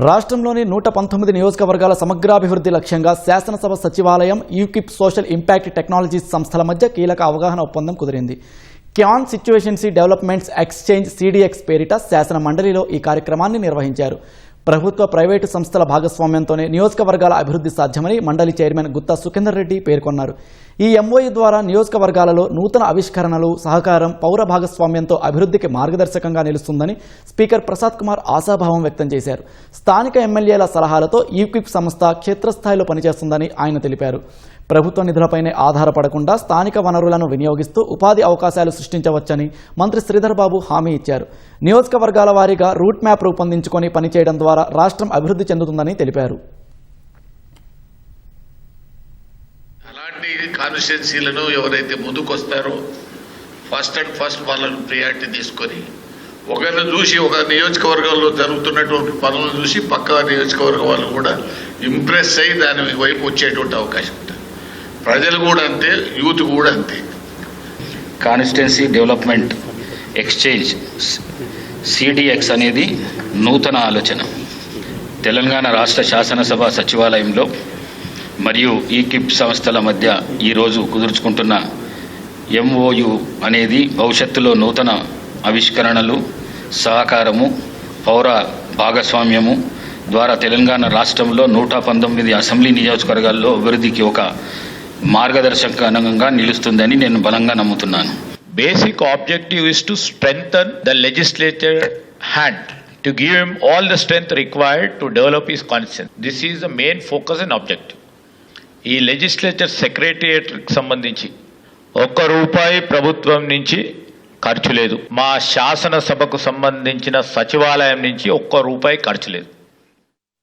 రాష్ట్రంలోని 119 నియోజకవర్గాల సమగ్రాభివృద్ధి లక్ష్యంగా శాసనసభ సచివాలయం యూకిప్ సోషల్ ఇంపాక్ట్ టెక్నాలజీస్ సంస్థల మధ్య కీలక అవగాహన ఒప్పందం కుదిరింది. క్యాన్ సిట్యుయేషన్సీ డెవలప్మెంట్స్ ఎక్స్చేంజ్ సిడిఎక్స్ పేరిట శాసన మండలిలో ఈ కార్యక్రమాన్ని నిర్వహించారు. ప్రభుత్వ ప్రైవేటు సంస్థల భాగస్వామ్యంతోనే నియోజకవర్గాల అభివృద్ధి సాధ్యమని మండలి చైర్మన్ గుత్తా సుఖేందర్ రెడ్డి పేర్కొన్నారు. ఈ ఎంఓయూ ద్వారా నియోజకవర్గాలలో నూతన ఆవిష్కరణలు, సహకారం, పౌర భాగస్వామ్యంతో అభివృద్ధికి మార్గదర్శకంగా నిలుస్తుందని స్పీకర్ ప్రసాద్ కుమార్ ఆశాభావం వ్యక్తం చేశారు. స్థానిక ఎమ్మెల్యేల సలహాలతో యూకిప్ సంస్థ క్షేత్రస్థాయిలో పనిచేస్తుందని ఆయన తెలిపారు. ప్రభుత్వ నిధులపైనే ఆధారపడకుండా స్థానిక వనరులను వినియోగిస్తూ ఉపాధి అవకాశాలు సృష్టించవచ్చని మంత్రి శ్రీధర్ బాబు హామీ ఇచ్చారు. నియోజకవర్గాల వారీగా రూట్ మ్యాప్ రూపొందించుకొని పనిచేయడం ద్వారా రాష్ట్రం అభివృద్ధి చెందుతుందని తెలిపారు. అలాంటి కాన్స్టిట్యున్సీలను ఎవరైతే ముందుకొస్తారో ఫస్ట్ వాళ్ళను ప్రియారిటీ తీసుకొని ఒకరిని చూసి ఒక నియోజకవర్గంలో జరుగుతున్నటువంటి పనులను చూసి పక్క నియోజకవర్గం వాళ్ళు కూడా ఇంప్రెస్ అయ్యి దాని వైపు వచ్చేటువంటి అవకాశం ఉంటుంది. ప్రజలు కూడా అంతే, యూత్ కూడా అంతే. కాన్స్టిట్యున్సీ డెవలప్మెంట్ ఎక్స్చేంజ్ సిడిఎక్స్ అనేది నూతన ఆలోచన. తెలంగాణ రాష్ట్ర శాసనసభ సచివాలయంలో మరియు ఈకిప్ సంస్థల మధ్య ఈరోజు కుదుర్చుకుంటున్న ఎంఓయు అనేది భవిష్యత్తులో నూతన ఆవిష్కరణలు, సహకారము, పౌర భాగస్వామ్యము ద్వారా తెలంగాణ రాష్ట్రంలో 119 అసెంబ్లీ నియోజకవర్గాల్లో అభివృద్ధికి ఒక మార్గదర్శకంగా నిలుస్తుందని నేను బలంగా నమ్ముతున్నాను. Basic objective is to strengthen the legislature hand, to give him all the strength required to develop his constituency. This is the main focus and objective. ఈ లెజిస్లేచర్ సెక్రటేరియట్ సంబంధించి ₹1 ప్రభుత్వం నుంచి ఖర్చు లేదు. మా శాసనసభకు సంబంధించిన సచివాలయం నుంచి ₹1 ఖర్చు లేదు.